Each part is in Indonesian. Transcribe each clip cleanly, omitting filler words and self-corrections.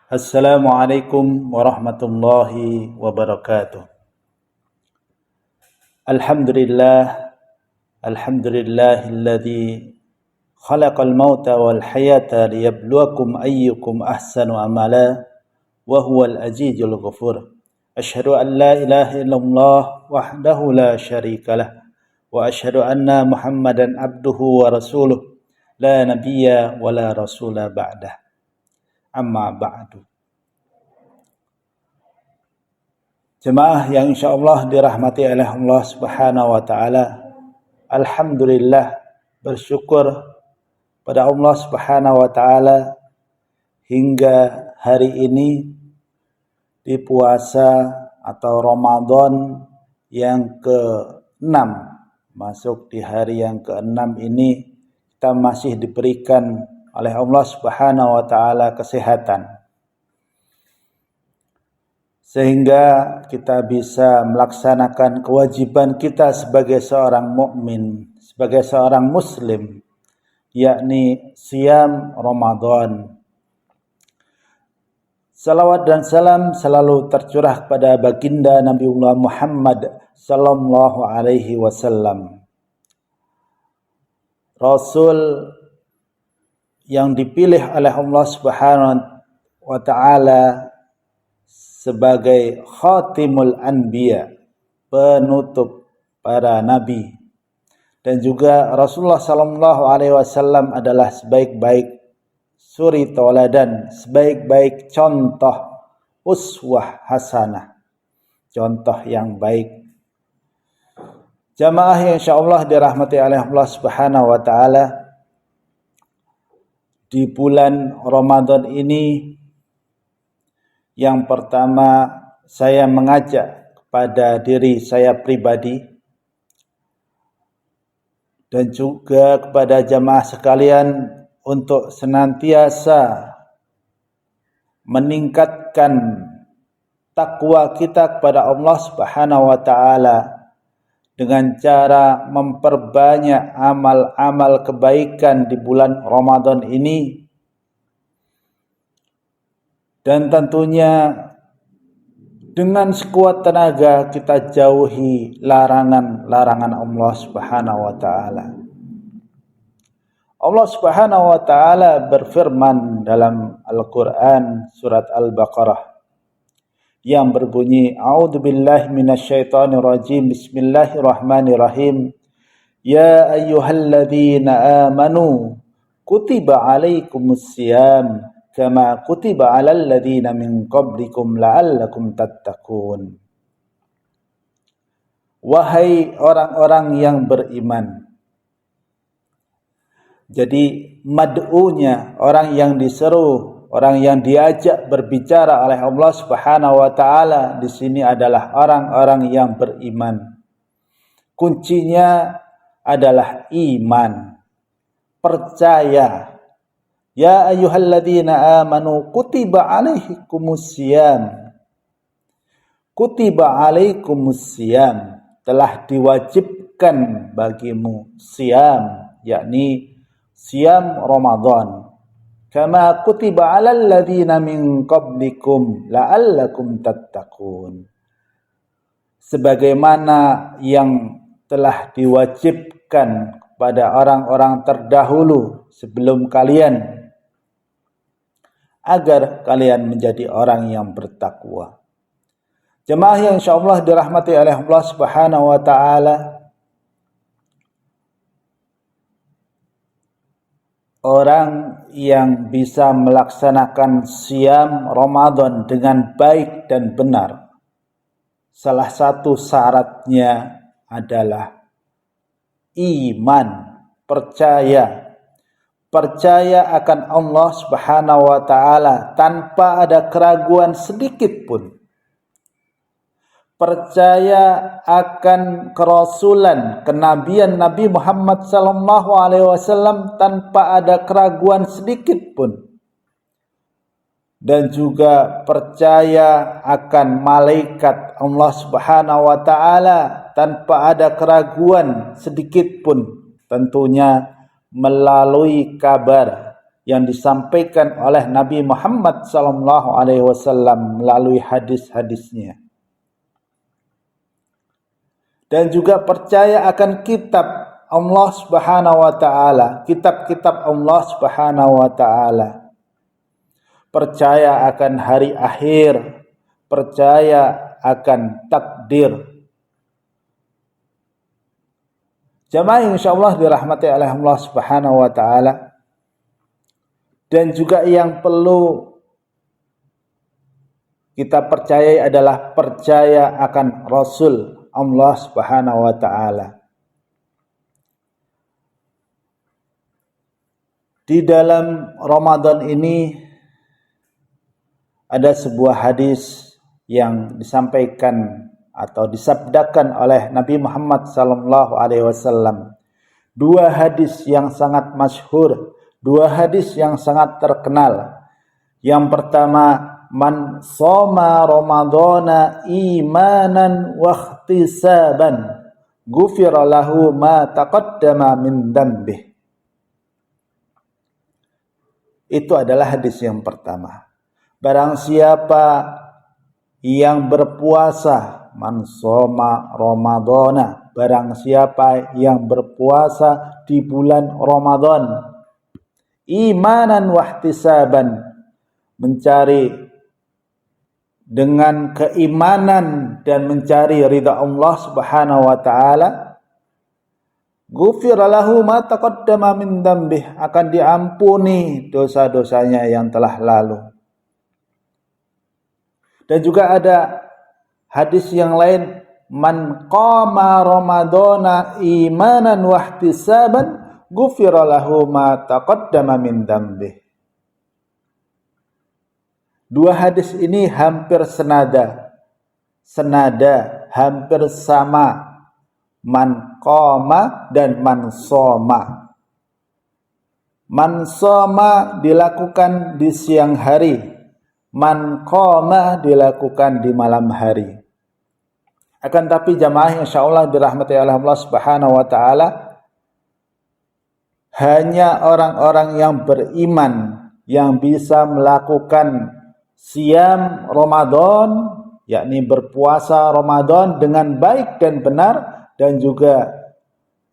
Assalamualaikum warahmatullahi wabarakatuh. Alhamdulillahilladzi khalaqal mauta wal hayata liyabluwakum ayyukum ahsanu amala wa huwal azizul ghafur. Asyhadu an la ilaha illallah wahdahu la syarikalah wa asyhadu anna Muhammadan abduhu wa rasuluh la nabiyya wa la rasula ba'dah. Amma ba'du. Jemaah yang insyaallah dirahmati oleh Allah Subhanahu wa taala. Alhamdulillah, bersyukur pada Allah Subhanahu wa taala hingga hari ini di puasa atau Ramadan yang ke-6, masuk di hari yang ke-6 ini kita masih diberikan oleh Allah Subhanahu wa taala kesehatan, sehingga kita bisa melaksanakan kewajiban kita sebagai seorang mukmin, sebagai seorang muslim, yakni siam Ramadan. Salawat dan salam selalu tercurah kepada baginda Nabiullah Muhammad sallallahu alaihi wasallam, Rasul yang dipilih oleh Allah Subhanahu wa taala sebagai khatimul anbiya, penutup para nabi, dan juga Rasulullah sallallahu alaihi wasallam adalah sebaik-baik suri tauladan, sebaik-baik contoh, uswah hasanah, contoh yang baik. Jamaah yang insyaallah dirahmati oleh Allah Subhanahu wa taala, di bulan Ramadan ini yang pertama saya mengajak kepada diri saya pribadi dan juga kepada jamaah sekalian untuk senantiasa meningkatkan takwa kita kepada Allah Subhanahu wa taala dengan cara memperbanyak amal-amal kebaikan di bulan Ramadan ini, dan tentunya dengan sekuat tenaga kita jauhi larangan-larangan Allah Subhanahu wa taala. Allah Subhanahu wa taala berfirman dalam Al-Qur'an surat Al-Baqarah yang berbunyi, A'udzubillahi minasyaitonirrajim, Bismillahirrahmanirrahim. Ya ayyuhalladzina amanu kutiba alaikumusiyam kama kutiba alal ladzina min qablikum la'allakum tattaqun. Wahai orang-orang yang beriman. Jadi mad'unya, orang yang diseru, orang yang diajak berbicara oleh Allah Subhanahu wa taala di sini adalah orang-orang yang beriman. Kuncinya adalah iman, percaya. Ya ayyuhalladzina amanu kutiba alaikumusiyam. Kutiba alaikumusiyam, telah diwajibkan bagimu siam, yakni siam Ramadan. Kama kutiba alal ladzina min qablikum la'allakum tattaqun. Sebagaimana yang telah diwajibkan kepada orang-orang terdahulu sebelum kalian, agar kalian menjadi orang yang bertakwa. Jemaah yang insyaallah dirahmati oleh Allah Subhanahu wa taala, orang yang bisa melaksanakan siam Ramadan dengan baik dan benar, salah satu syaratnya adalah iman, percaya akan Allah Subhanahu wa taala tanpa ada keraguan sedikit pun. Percaya akan kerasulan, kenabian Nabi Muhammad sallallahu alaihi wasallam tanpa ada keraguan sedikit pun. Dan juga percaya akan malaikat Allah Subhanahu wa taala tanpa ada keraguan sedikit pun, tentunya melalui kabar yang disampaikan oleh Nabi Muhammad SAW melalui hadis-hadisnya. Dan juga percaya akan kitab Allah Subhanahu wa taala, kitab-kitab Allah Subhanahu wa taala. Percaya akan hari akhir, percaya akan takdir. Jamaah insyaallah dirahmati oleh Allah Subhanahu wa taala. Dan juga yang perlu kita percayai adalah percaya akan Rasul Allah Subhanahu wa taala. Di dalam Ramadan ini ada sebuah hadis yang disampaikan atau disabdakan oleh Nabi Muhammad SAW. Dua hadis yang sangat masyhur, dua hadis yang sangat terkenal. Yang pertama, man shoma ramadhana imanan wa ihtisaban ghufira lahu ma taqaddama min dhanbih. Itu adalah hadis yang pertama. Barang siapa yang berpuasa, man shoma ramadhana, barang siapa yang berpuasa di bulan Ramadan, imanan wa ihtisaban, mencari dengan keimanan dan mencari ridha Allah Subhanahu wa taala, ghufira lahu ma taqaddama min dhanbih, akan diampuni dosa-dosanya yang telah lalu. Dan juga ada hadis yang lain, man qama ramadhana imanan wa ihtisaban ghufira lahu ma taqaddama min dhanbih. Dua hadis ini hampir senada, hampir sama. Man qama dan man shoma. Man shoma dilakukan di siang hari, man qama dilakukan di malam hari. Akan tapi jamaah insyaallah dirahmati oleh Allah Subhanahu wa taala, hanya orang-orang yang beriman yang bisa melakukan siam Ramadan, yakni berpuasa Ramadan dengan baik dan benar, dan juga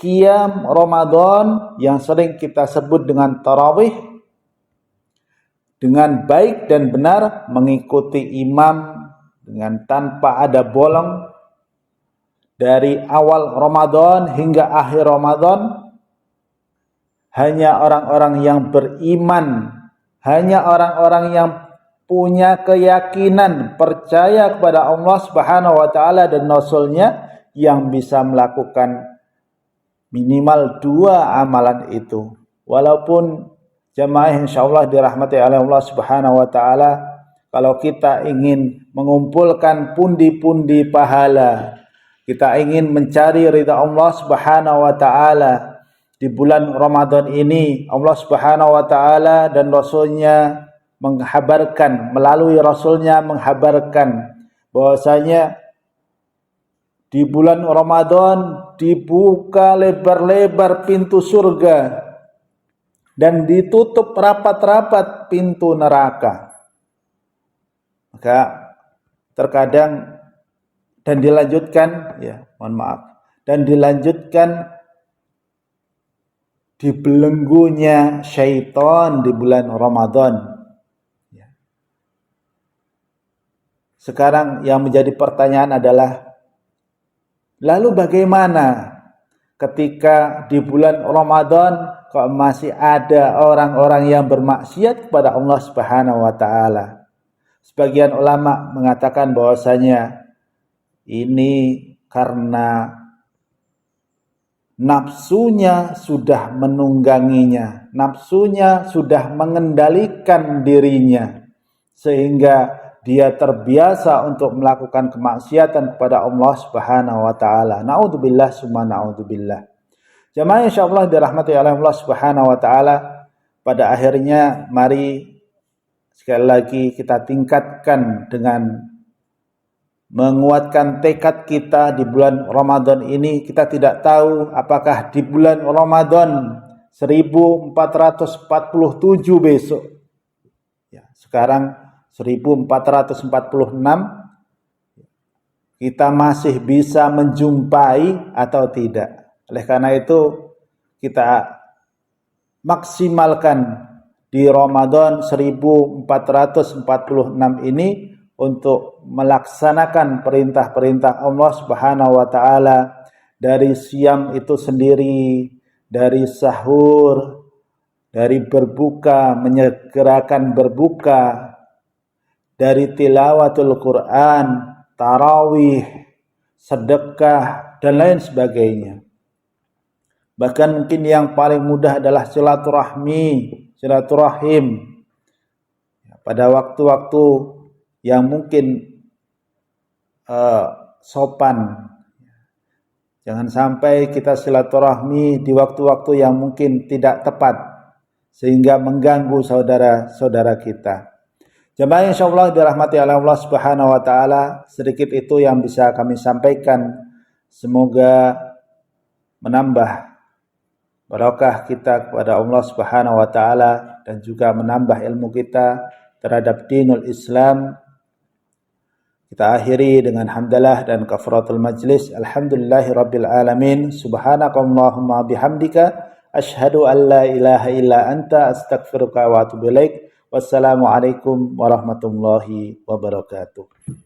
qiyam Ramadan yang sering kita sebut dengan tarawih, dengan baik dan benar, mengikuti imam dengan tanpa ada bolong dari awal Ramadan hingga akhir Ramadan. Hanya orang-orang yang beriman, hanya orang-orang yang punya keyakinan, percaya kepada Allah Subhanahu wa taala dan Rasul-Nya yang bisa melakukan minimal dua amalan itu. Walaupun jamaah insyaallah dirahmati oleh Allah Subhanahu wa taala, kalau kita ingin mengumpulkan pundi-pundi pahala, kita ingin mencari ridha Allah Subhanahu wa taala di bulan Ramadan ini, Allah Subhanahu wa taala dan Rasul-Nya menghabarkan, melalui Rasul-Nya menghabarkan bahwasanya di bulan Ramadan dibuka lebar-lebar pintu surga dan ditutup rapat-rapat pintu neraka. Maka terkadang dan dilanjutkan, dan dilanjutkan dibelenggunya syaitan di bulan Ramadan. Sekarang yang menjadi pertanyaan adalah, lalu bagaimana ketika di bulan Ramadan kok masih ada orang-orang yang bermaksiat kepada Allah Subhanahu wa taala? Sebagian ulama mengatakan bahwasanya ini karena nafsunya sudah menungganginya, nafsunya sudah mengendalikan dirinya, sehingga dia terbiasa untuk melakukan kemaksiatan kepada Allah Subhanahu wa taala. Naudzubillah summa naudzubillah. Jamaah insyaallah dirahmati oleh Allah Subhanahu wa taala, pada akhirnya mari sekali lagi kita tingkatkan dengan menguatkan tekad kita di bulan Ramadan ini. Kita tidak tahu apakah di bulan Ramadan 1447 besok. Ya, sekarang 1446, kita masih bisa menjumpai atau tidak. Oleh karena itu kita maksimalkan di Ramadan 1446 ini untuk melaksanakan perintah-perintah Allah Subhanahu wa taala, dari siam itu sendiri, dari sahur, dari berbuka, menyegerakan berbuka, dari tilawatul Quran, tarawih, sedekah, dan lain sebagainya. Bahkan mungkin yang paling mudah adalah silaturahim. Pada waktu-waktu yang mungkin sopan. Jangan sampai kita silaturahmi di waktu-waktu yang mungkin tidak tepat, sehingga mengganggu saudara-saudara kita. Jemaah insyaallah dirahmati oleh Allah Subhanahu wa taala, sedikit itu yang bisa kami sampaikan. Semoga menambah barakah kita kepada Allah Subhanahu wa taala dan juga menambah ilmu kita terhadap dinul Islam. Kita akhiri dengan hamdalah dan kafaratul majlis. Alhamdulillahirabbil alamin. Subhanakallahumma bihamdika asyhadu an la ilaha illa anta astaghfiruka wa atubu ilaik. Wassalamualaikum warahmatullahi wabarakatuh.